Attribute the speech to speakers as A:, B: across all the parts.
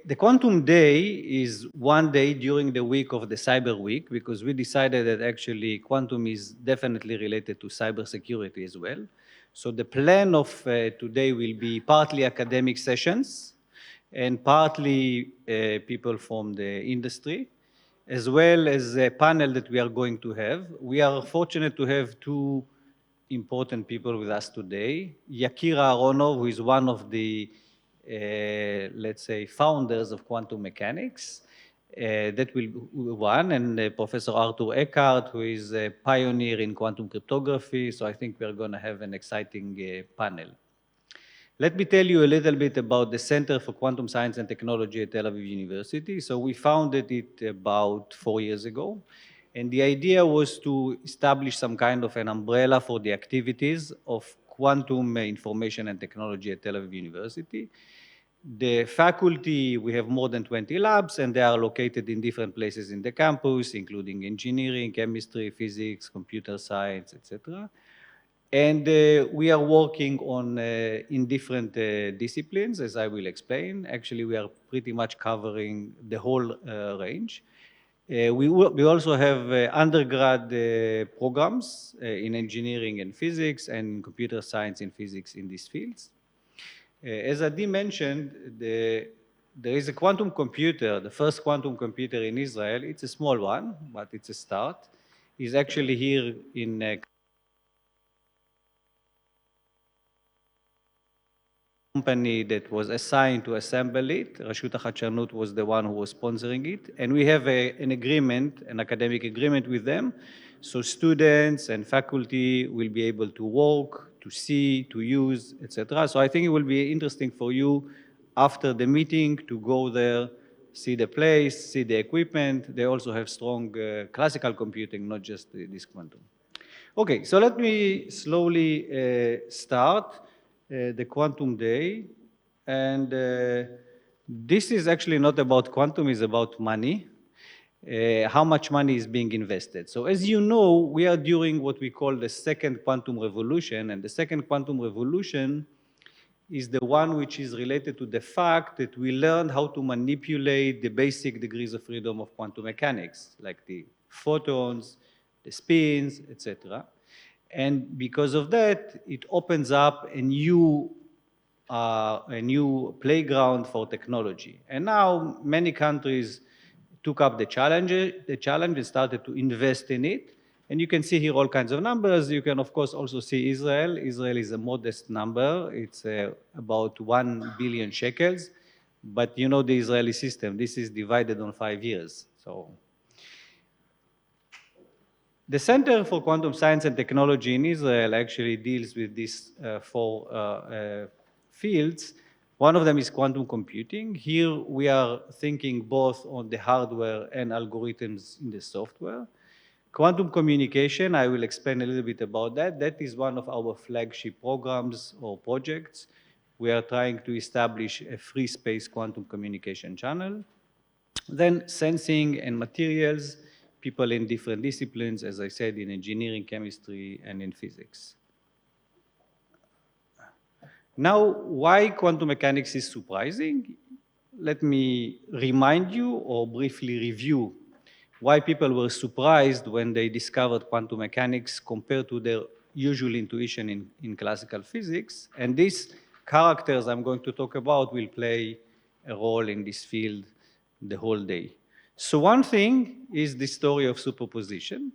A: the Quantum Day is one day during the week of the Cyber Week, because we decided that actually quantum is definitely related to cybersecurity as well. So the plan of today will be partly academic sessions and partly people from the industry, as well as a panel that we are going to have. We are fortunate to have two important people with us today. Aronov, who is one of the, let's say, founders of quantum mechanics. That will be one, and Professor Arthur Eckhart, who is a pioneer in quantum cryptography. So I think we're going to have an exciting panel. Let me tell you a little bit about the Center for Quantum Science and Technology at Tel Aviv University. So we founded it about 4 years ago. And the idea was to establish some kind of an umbrella for the activities of quantum information and technology at Tel Aviv University. The faculty, we have more than 20 labs, and they are located in different places in the campus, including engineering, chemistry, physics, computer science, etc. And we are working on in different disciplines, as I will explain. Actually, we are pretty much covering the whole range. We also have undergrad programs in engineering and physics and computer science and physics in these fields. As Adi mentioned, there is a quantum computer, the first quantum computer in Israel. It's a small one, but it's a start. It's actually here in company that was assigned to assemble it. Rashut HaChadshanut was the one who was sponsoring it. And we have an agreement, an academic agreement with them. So students and faculty will be able to work, to see, to use, etc. So I think it will be interesting for you after the meeting to go there, see the place, see the equipment. They also have strong classical computing, not just this quantum. Okay, so let me slowly start the Quantum Day. And this is actually not about quantum, it's about money. How much money is being invested. So as you know, we are during what we call the second quantum revolution, and the second quantum revolution is the one which is related to the fact that we learned how to manipulate the basic degrees of freedom of quantum mechanics, like the photons, the spins, etc. And because of that, it opens up a new playground for technology. And now many countries took up the challenge and started to invest in it. And you can see here all kinds of numbers. You can, of course, also see Israel. Israel is a modest number. It's about 1 billion shekels. But you know the Israeli system. This is divided on 5 years. So the Center for Quantum Science and Technology in Israel actually deals with these four fields. One of them is quantum computing. Here we are thinking both on the hardware and algorithms in the software. Quantum communication, I will explain a little bit about that. That is one of our flagship programs or projects. We are trying to establish a free space quantum communication channel. Then sensing and materials, people in different disciplines, as I said, in engineering, chemistry, and in physics. Now, why quantum mechanics is surprising? Let me remind you or briefly review why people were surprised when they discovered quantum mechanics compared to their usual intuition in classical physics. And these characters I'm going to talk about will play a role in this field the whole day. So one thing is the story of superposition.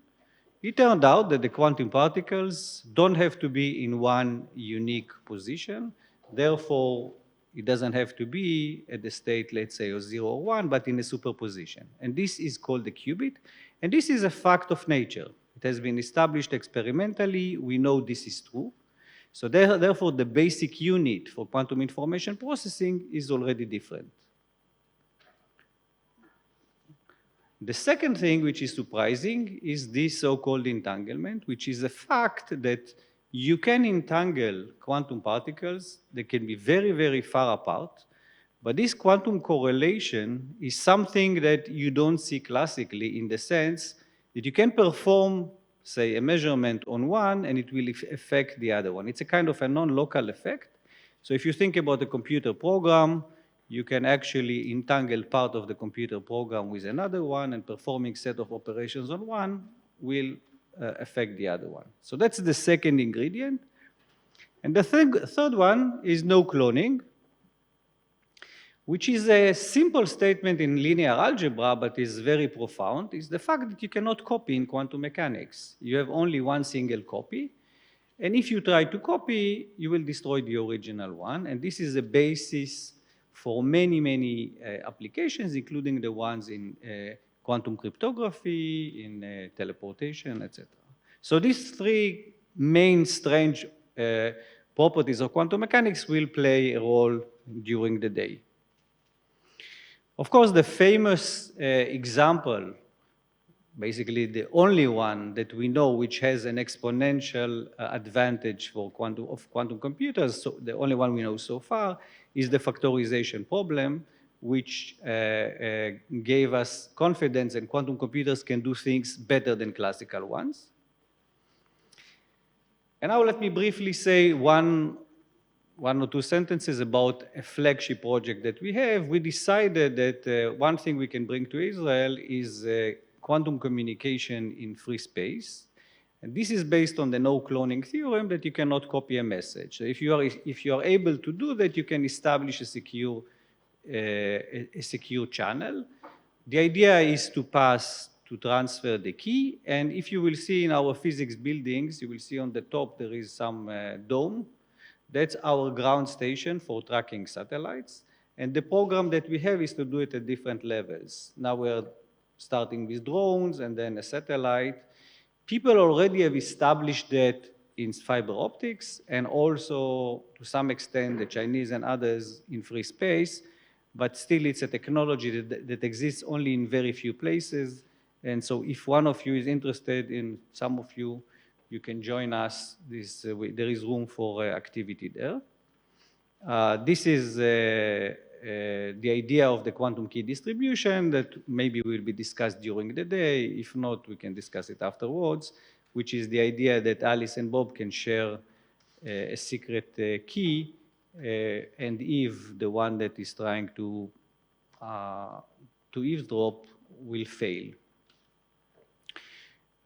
A: It turned out that the quantum particles don't have to be in one unique position. Therefore, it doesn't have to be at the state, let's say, of 0 or 1, but in a superposition. And this is called the qubit. And this is a fact of nature. It has been established experimentally. We know this is true. So therefore, the basic unit for quantum information processing is already different. The second thing which is surprising is this so-called entanglement, which is a fact that you can entangle quantum particles. They can be very, very far apart. But this quantum correlation is something that you don't see classically in the sense that you can perform, say, a measurement on one and it will affect the other one. It's a kind of a non-local effect. So if you think about a computer program, you can actually entangle part of the computer program with another one, and performing set of operations on one will affect the other one. So that's the second ingredient. And the third one is no cloning, which is a simple statement in linear algebra, but is very profound, is the fact that you cannot copy in quantum mechanics. You have only one single copy, and if you try to copy, you will destroy the original one, and this is the basis for many, many applications, including the ones in quantum cryptography, in teleportation, etc. So these three main strange properties of quantum mechanics will play a role during the day. Of course, the famous example, basically the only one that we know which has an exponential advantage for quantum computers, so the only one we know so far, is the factorization problem, which gave us confidence that quantum computers can do things better than classical ones. And now let me briefly say one or two sentences about a flagship project that we have. We decided that one thing we can bring to Israel is quantum communication in free space. And this is based on the no cloning theorem that you cannot copy a message. So if you are able to do that, you can establish a secure channel. The idea is to transfer the key. And if you will see in our physics buildings, you will see on the top there is some dome. That's our ground station for tracking satellites. And the program that we have is to do it at different levels. Now we're starting with drones and then a satellite. People already have established that in fiber optics and also, to some extent, the Chinese and others in free space. But still, it's a technology that exists only in very few places. And so if one of you is interested in some of you, you can join us. There is room for activity there. This is the idea of the quantum key distribution that maybe will be discussed during the day. If not, we can discuss it afterwards, which is the idea that Alice and Bob can share a secret key, and Eve, the one that is trying to eavesdrop, will fail.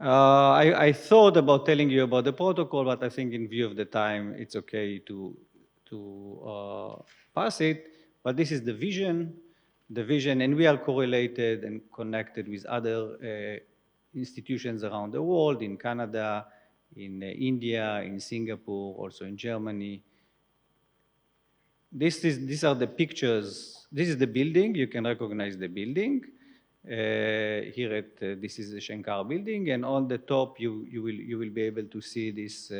A: I thought about telling you about the protocol, but I think in view of the time, it's okay to pass it. But this is the vision, and we are correlated and connected with other institutions around the world, in Canada, in India, in Singapore, also in Germany. These are the pictures. This is the building. You can recognize the building. Here this is the Shankar building, and on the top you will be able to see this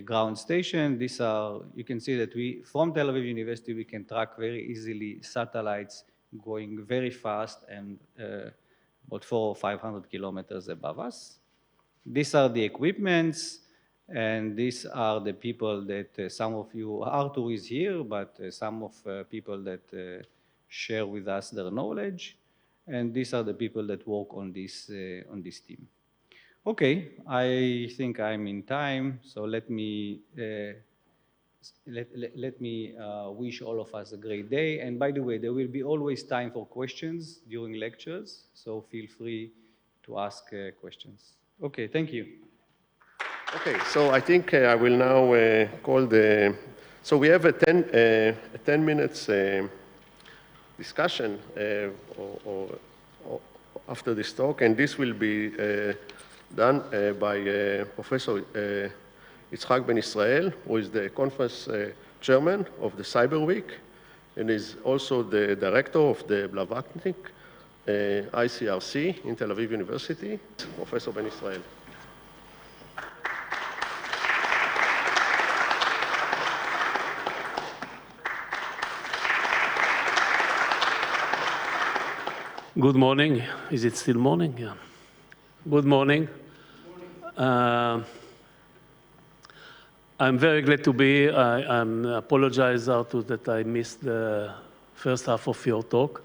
A: ground station. You can see that from Tel Aviv University we can track very easily satellites going very fast and about 400 or 500 kilometers above us. These are the equipments, and these are the people that some of you, Arthur is here, but some of people that share with us their knowledge. And these are the people that work on this team. Okay, I think I'm in time, so let me wish all of us a great day. And by the way, there will be always time for questions during lectures, so feel free to ask questions. Okay, thank you.
B: Okay, so I think I will now call so we have a 10 minutes discussion or after this talk, and this will be done by Professor Yitzhak Ben Israel, who is the conference chairman of the Cyber Week, and is also the director of the Blavatnik ICRC in Tel Aviv University. Professor Ben Israel.
C: Good morning. Is it still morning? Yeah. Good morning. I'm very glad to be here. I apologize, Arthur, that I missed the first half of your talk.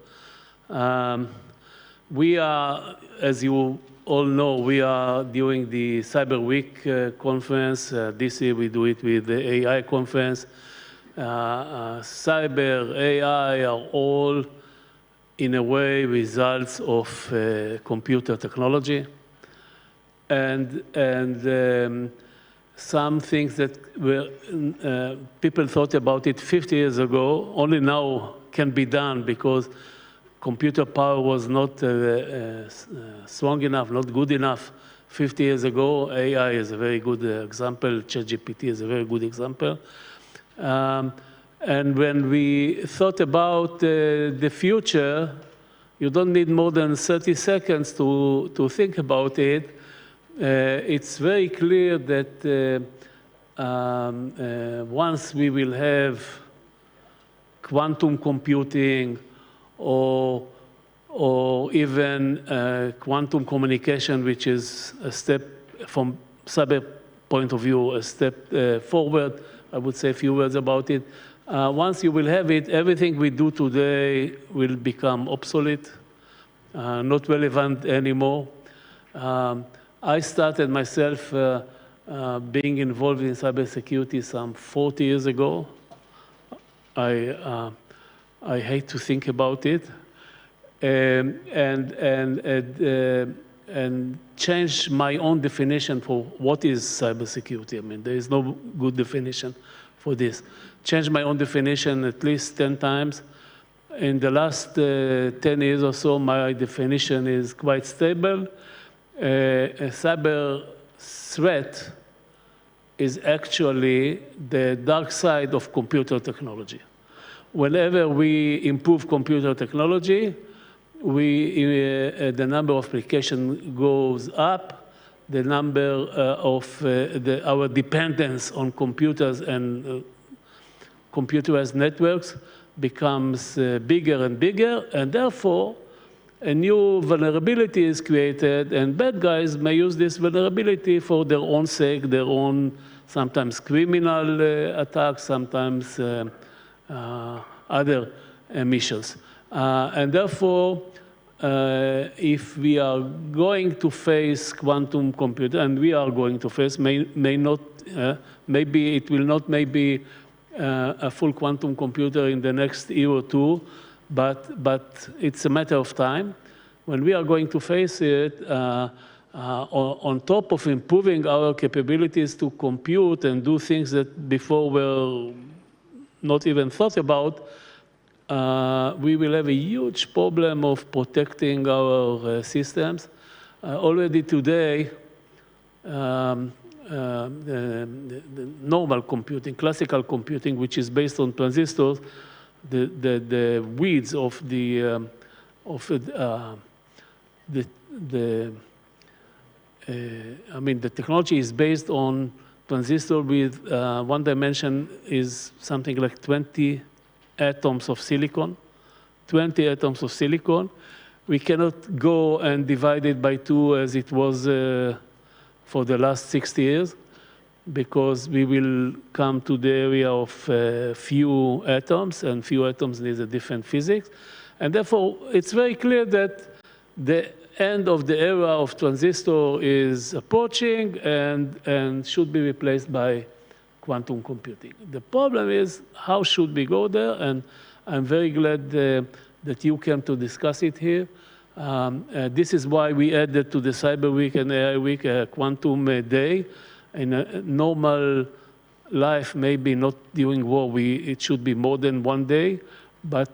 C: We are, as you all know, we are doing the Cyber Week conference. This year we do it with the AI conference. cyber, AI are all, in a way, results of computer technology. And some things that were, people thought about it 50 years ago, only now can be done because computer power was not strong enough, not good enough 50 years ago. AI is a very good example. ChatGPT is a very good example. And when we thought about the future, you don't need more than 30 seconds to think about it. It's very clear that once we will have quantum computing or even quantum communication, which is a step from cyber point of view, a step forward, I would say a few words about it. Once you will have it, everything we do today will become obsolete, not relevant anymore. I started myself being involved in cybersecurity some 40 years ago. I hate to think about it, and change my own definition for what is cybersecurity. I mean, there is no good definition for this. Change my own definition at least 10 times. In the last 10 years or so, my definition is quite stable. A cyber threat is actually the dark side of computer technology. Whenever we improve computer technology, the number of applications goes up, the number of our dependence on computers and computerized networks becomes bigger and bigger, and therefore a new vulnerability is created, and bad guys may use this vulnerability for their own sake, their own sometimes criminal attacks, sometimes other missions. And therefore, if we are going to face quantum computer, and we are going to face, may not, maybe it will not maybe a full quantum computer in the next year or two, but it's a matter of time. When we are going to face it, on top of improving our capabilities to compute and do things that before were not even thought about, we will have a huge problem of protecting our systems. Already today, the normal computing, classical computing, which is based on transistors, the weeds of the technology is based on transistor with one dimension is something like 20 atoms of silicon, 20 atoms of silicon. We cannot go and divide it by 2 as it was for the last 60 years, because we will come to the area of few atoms, and few atoms need a different physics. And therefore, it's very clear that the end of the era of transistor is approaching and should be replaced by quantum computing. The problem is, how should we go there? And I'm very glad that you came to discuss it here. This is why we added to the Cyber Week and AI Week a Quantum Day. In a normal life, maybe not during war, it should be more than one day, but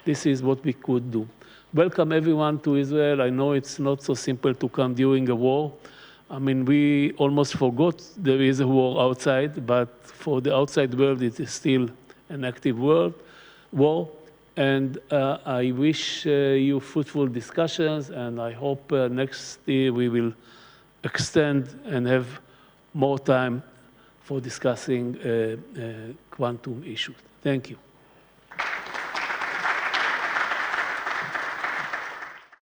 C: this is what we could do. Welcome everyone to Israel. I know it's not so simple to come during a war. I mean, we almost forgot there is a war outside, but for the outside world, it is still an active war. And I wish you fruitful discussions, and I hope next year we will extend and have more time for discussing quantum issues. Thank you.